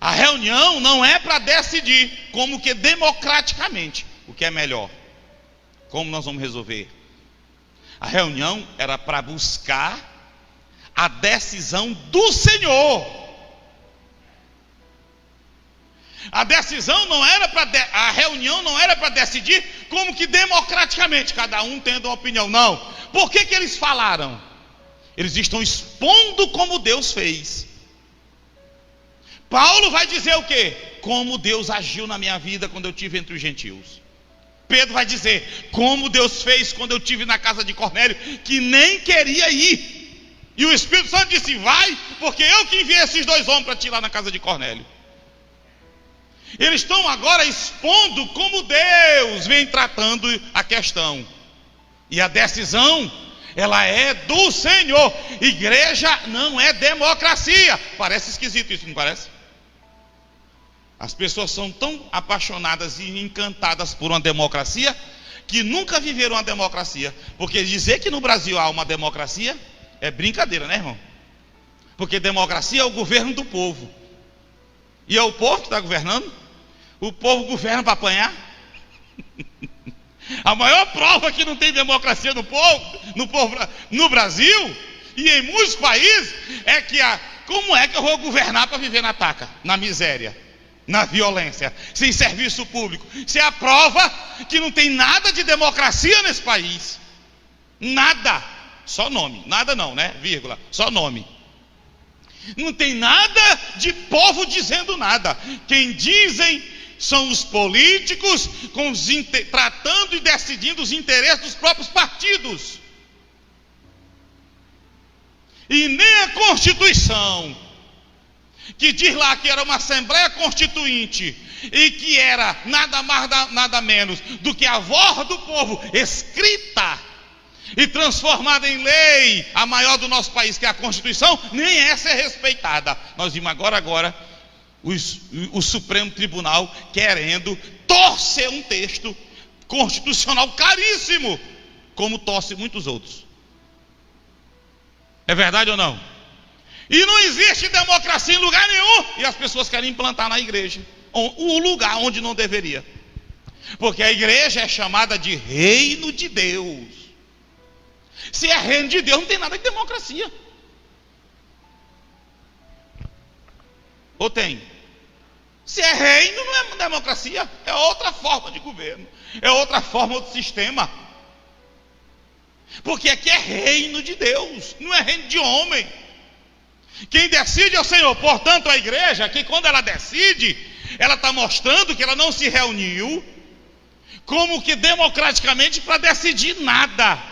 A reunião não é para decidir como que democraticamente o que é melhor, como nós vamos resolver. A reunião era para buscar a decisão do Senhor. A reunião não era para decidir como que democraticamente, cada um tendo uma opinião. Não. Por que eles falaram? Eles estão expondo como Deus fez. Paulo vai dizer o quê? Como Deus agiu na minha vida quando eu estive entre os gentios. Pedro vai dizer como Deus fez quando eu estive na casa de Cornélio, que nem queria ir. E o Espírito Santo disse: vai, porque eu que enviei esses dois homens para te ir lá na casa de Cornélio. Eles estão agora expondo como Deus vem tratando a questão. E a decisão, ela é do Senhor. Igreja não é democracia. Parece esquisito isso, não parece? As pessoas são tão apaixonadas e encantadas por uma democracia que nunca viveram uma democracia. Porque dizer que no Brasil há uma democracia é brincadeira, né, irmão? Porque democracia é o governo do povo. E é o povo que está governando. O povo governa para apanhar. A maior prova que não tem democracia no Brasil e em muitos países é que como é que eu vou governar para viver na taca, na miséria, na violência, sem serviço público? Isso é a prova que não tem nada de democracia nesse país. Nada. Só nome. Nada não, né? Vírgula. Só nome. Não tem nada de povo dizendo nada. Quem dizem são os políticos tratando e decidindo os interesses dos próprios partidos. E nem a Constituição, que diz lá que era uma Assembleia Constituinte e que era nada mais nada menos do que a voz do povo escrita e transformada em lei, a maior do nosso país, que é a Constituição, nem essa é respeitada. Nós vimos agora o Supremo Tribunal querendo torcer um texto constitucional caríssimo, como torce muitos outros. É verdade ou não? E não existe democracia em lugar nenhum, e as pessoas querem implantar na igreja um lugar onde não deveria. Porque a igreja é chamada de reino de Deus. Se é reino de Deus, não tem nada de democracia. Ou tem? Se é reino, não é democracia, é outra forma de governo, é outra forma de sistema. Porque aqui é reino de Deus, não é reino de homem. Quem decide é o Senhor. Portanto, a igreja, que quando ela decide, ela está mostrando que ela não se reuniu como que democraticamente para decidir nada.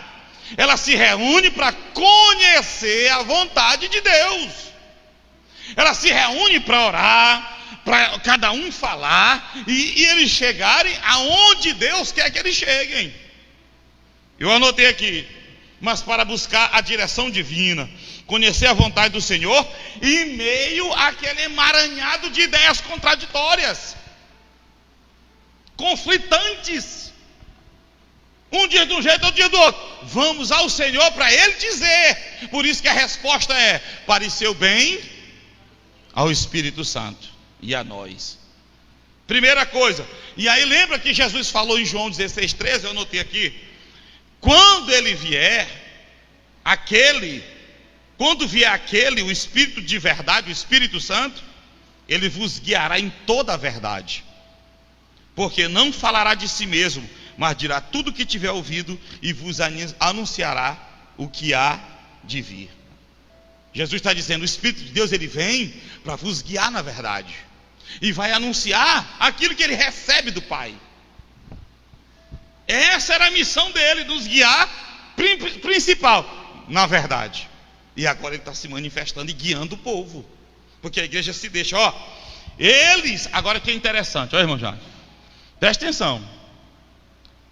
Ela se reúne para conhecer a vontade de Deus. Ela se reúne para orar, para cada um falar e eles chegarem aonde Deus quer que eles cheguem. Eu anotei aqui: mas para buscar a direção divina, conhecer a vontade do Senhor, em meio àquele emaranhado de ideias contraditórias, conflitantes, um dia de um jeito, outro dia do outro. Vamos ao Senhor para Ele dizer. Por isso que a resposta é: pareceu bem ao Espírito Santo e a nós. Primeira coisa, e aí lembra que Jesus falou em João 16:13, eu anotei aqui: quando ele vier, o Espírito de verdade, o Espírito Santo, ele vos guiará em toda a verdade, porque não falará de si mesmo, mas dirá tudo o que tiver ouvido e vos anunciará o que há de vir. Jesus está dizendo: o Espírito de Deus, ele vem para vos guiar na verdade e vai anunciar aquilo que ele recebe do Pai. Essa era a missão dele, nos guiar principal na verdade. E agora ele está se manifestando e guiando o povo, porque a igreja se deixa, eles, agora que é interessante, irmão Jorge, presta atenção.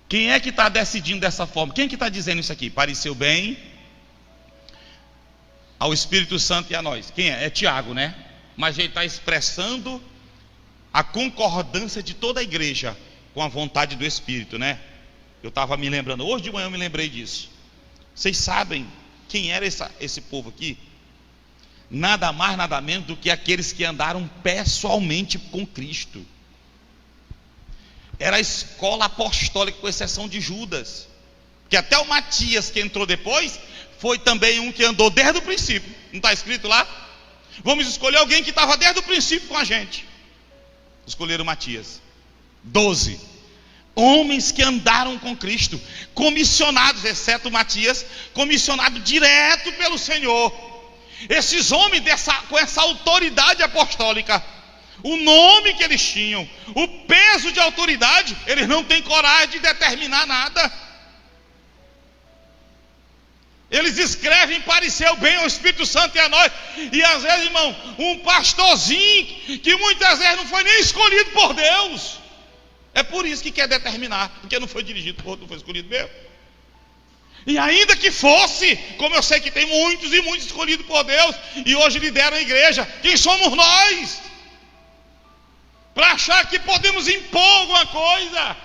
Quem é que está decidindo dessa forma? Quem é que está dizendo isso aqui? Pareceu bem ao Espírito Santo e a nós. Quem é? É Tiago, né? Mas ele está expressando a concordância de toda a igreja com a vontade do Espírito, né? Eu estava me lembrando, hoje de manhã eu me lembrei disso. Vocês sabem quem era esse povo aqui? nada mais, nada menos do que aqueles que andaram pessoalmente com Cristo. Era a escola apostólica, com exceção de Judas, que até o Matias, que entrou depois, foi também um que andou desde o princípio. Não está escrito lá? Vamos escolher alguém que estava desde o princípio com a gente. Escolheram Matias. 12 homens que andaram com Cristo, comissionados, exceto Matias, comissionado direto pelo Senhor. Esses homens com essa autoridade apostólica, o nome que eles tinham, o peso de autoridade, eles não têm coragem de determinar nada. Eles escrevem, pareceu bem ao Espírito Santo e a nós. E às vezes, irmão, um pastorzinho que muitas vezes não foi nem escolhido por Deus, é por isso que quer determinar, porque não foi dirigido por outro, não foi escolhido mesmo. E ainda que fosse, como eu sei que tem muitos e muitos escolhidos por Deus, e hoje lideram a igreja, quem somos nós? Para achar que podemos impor alguma coisa.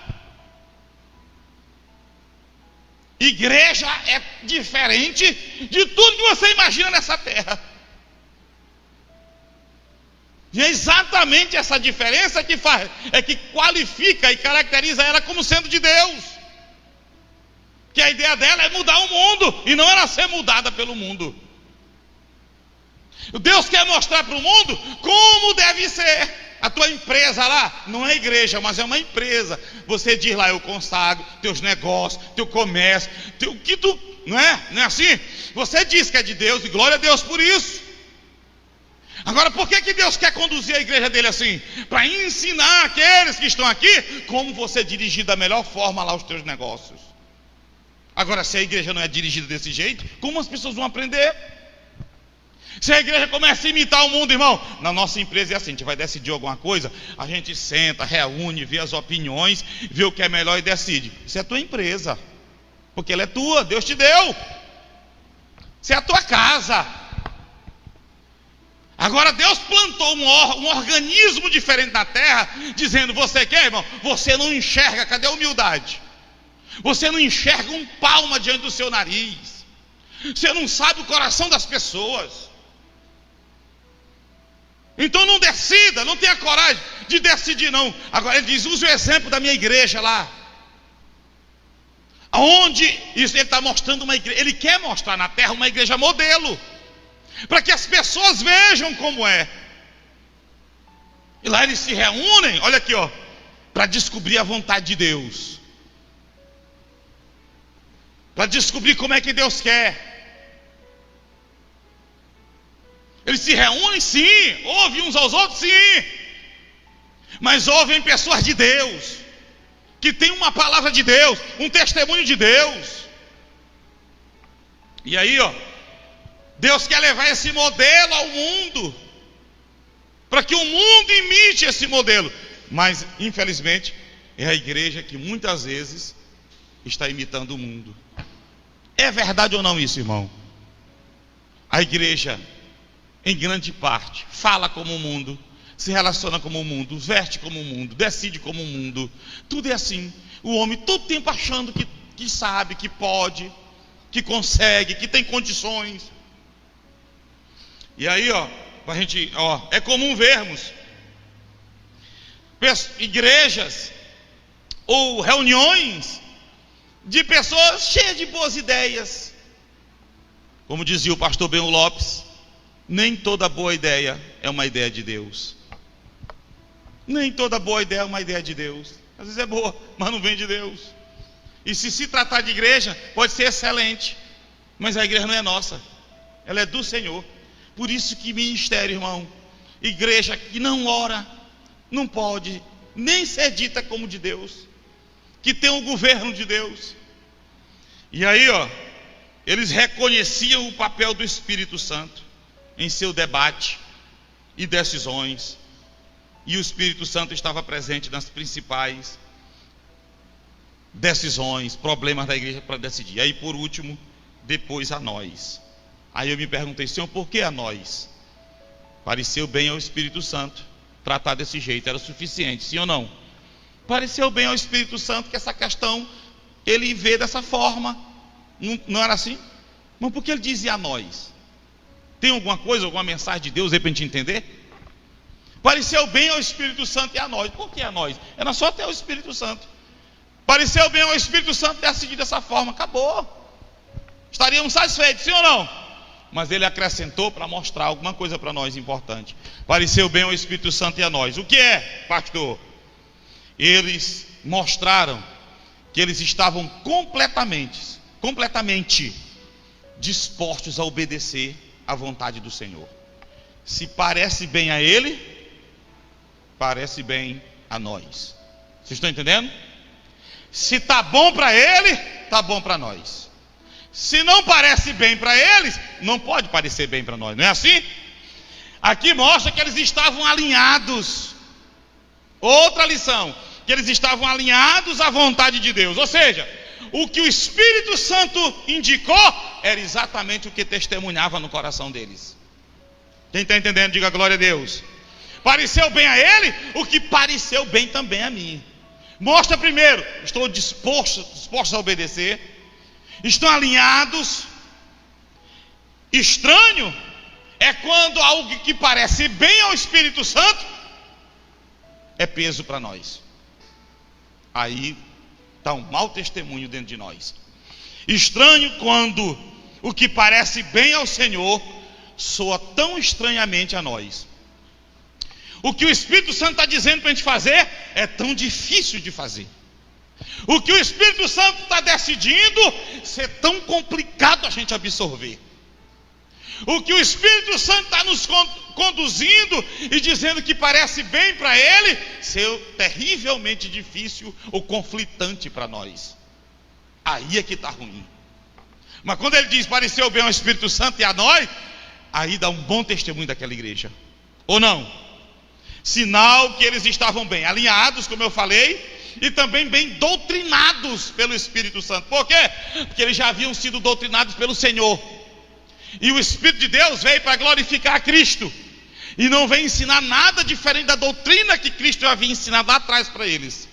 Igreja é diferente de tudo que você imagina nessa terra. E é exatamente essa diferença que faz, que qualifica e caracteriza ela como sendo de Deus. Que a ideia dela é mudar o mundo, e não ela ser mudada pelo mundo. Deus quer mostrar para o mundo como deve ser. A tua empresa lá não é igreja, mas é uma empresa. Você diz lá, eu consagro teus negócios, teu comércio, teu que tu, não é assim? Você diz que é de Deus, e glória a Deus por isso. Agora, por que Deus quer conduzir a igreja dele assim? Para ensinar aqueles que estão aqui como você dirigir da melhor forma lá os teus negócios. Agora, se a igreja não é dirigida desse jeito, como as pessoas vão aprender? Se a igreja começa a imitar o mundo, irmão, na nossa empresa é assim, a gente vai decidir alguma coisa, a gente senta, reúne, vê as opiniões, vê o que é melhor e decide. Isso é a tua empresa, porque ela é tua, Deus te deu. Isso é a tua casa. Agora Deus plantou um organismo diferente na terra, dizendo, você quer, irmão? Você não enxerga, cadê a humildade? Você não enxerga um palmo diante do seu nariz. Você não sabe o coração das pessoas. Então não decida, não tenha coragem de decidir não. Agora ele diz, use o exemplo da minha igreja lá. Onde isso ele está mostrando uma igreja, ele quer mostrar na terra uma igreja modelo, para que as pessoas vejam como é. E lá eles se reúnem, olha aqui, ó, para descobrir a vontade de Deus, para descobrir como é que Deus quer. Eles se reúnem, sim, ouvem uns aos outros, sim, mas ouvem pessoas de Deus, que tem uma palavra de Deus, um testemunho de Deus. E aí, ó, Deus quer levar esse modelo ao mundo, para que o mundo imite esse modelo. Mas, infelizmente, é a igreja que muitas vezes está imitando o mundo. É verdade ou não isso, irmão? A igreja, em grande parte, fala como o mundo, se relaciona como o mundo, veste como o mundo, decide como o mundo. Tudo é assim. O homem todo tempo achando que sabe, que pode, que consegue, que tem condições. E aí, ó, a gente, ó, é comum vermos igrejas ou reuniões de pessoas cheias de boas ideias. Como dizia o pastor Benho Lopes, nem toda boa ideia é uma ideia de Deus. Nem toda boa ideia é uma ideia de Deus. Às vezes é boa, mas não vem de Deus. E se tratar de igreja, pode ser excelente, mas a igreja não é nossa, ela é do Senhor. Por isso que ministério, irmão, igreja que não ora, não pode nem ser dita como de Deus, que tem um governo de Deus. E aí, ó, eles reconheciam o papel do Espírito Santo em seu debate e decisões, e o Espírito Santo estava presente nas principais decisões, problemas da igreja para decidir. Aí por último, depois a nós. Aí eu me perguntei, Senhor, por que a nós? Pareceu bem ao Espírito Santo tratar desse jeito, era o suficiente, sim ou não? Pareceu bem ao Espírito Santo que essa questão ele vê dessa forma, não era assim? Mas por que ele dizia a nós? Tem alguma coisa, alguma mensagem de Deus aí para a gente entender? Pareceu bem ao Espírito Santo e a nós. Por que a nós? Era só até o Espírito Santo. Pareceu bem ao Espírito Santo ter seguido dessa forma. Acabou. Estaríamos satisfeitos, sim ou não? Mas ele acrescentou para mostrar alguma coisa para nós importante. Pareceu bem ao Espírito Santo e a nós. O que é, pastor? Eles mostraram que eles estavam completamente dispostos a obedecer à vontade do Senhor. Se parece bem a ele, parece bem a nós. Vocês estão entendendo? Se está bom para ele, está bom para nós. Se não parece bem para eles, não pode parecer bem para nós, não é assim? Aqui mostra que eles estavam alinhados. Outra lição, que eles estavam alinhados à vontade de Deus. Ou seja, o que o Espírito Santo indicou era exatamente o que testemunhava no coração deles. Quem está entendendo, diga glória a Deus. Pareceu bem a ele, o que pareceu bem também a mim. Mostra primeiro, estou dispostos a obedecer. Estão alinhados. Estranho é quando algo que parece bem ao Espírito Santo é peso para nós. Aí está um mau testemunho dentro de nós. Estranho quando o que parece bem ao Senhor soa tão estranhamente a nós. O que o Espírito Santo está dizendo para a gente fazer é tão difícil de fazer. O que o Espírito Santo está decidindo ser tão complicado a gente absorver. O que o Espírito Santo está nos conduzindo e dizendo que parece bem para ele, ser terrivelmente difícil ou conflitante para nós. Aí é que está ruim. Mas quando ele diz pareceu bem ao Espírito Santo e a nós, aí dá um bom testemunho daquela igreja. Ou não? Sinal que eles estavam bem alinhados, como eu falei, e também bem doutrinados pelo Espírito Santo. Por quê? Porque eles já haviam sido doutrinados pelo Senhor. E o Espírito de Deus veio para glorificar a Cristo. E não veio ensinar nada diferente da doutrina que Cristo já havia ensinado lá atrás para eles.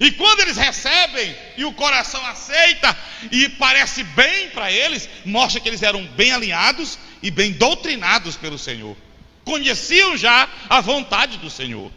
E quando eles recebem e o coração aceita e parece bem para eles, mostra que eles eram bem alinhados e bem doutrinados pelo Senhor. Conheciam já a vontade do Senhor.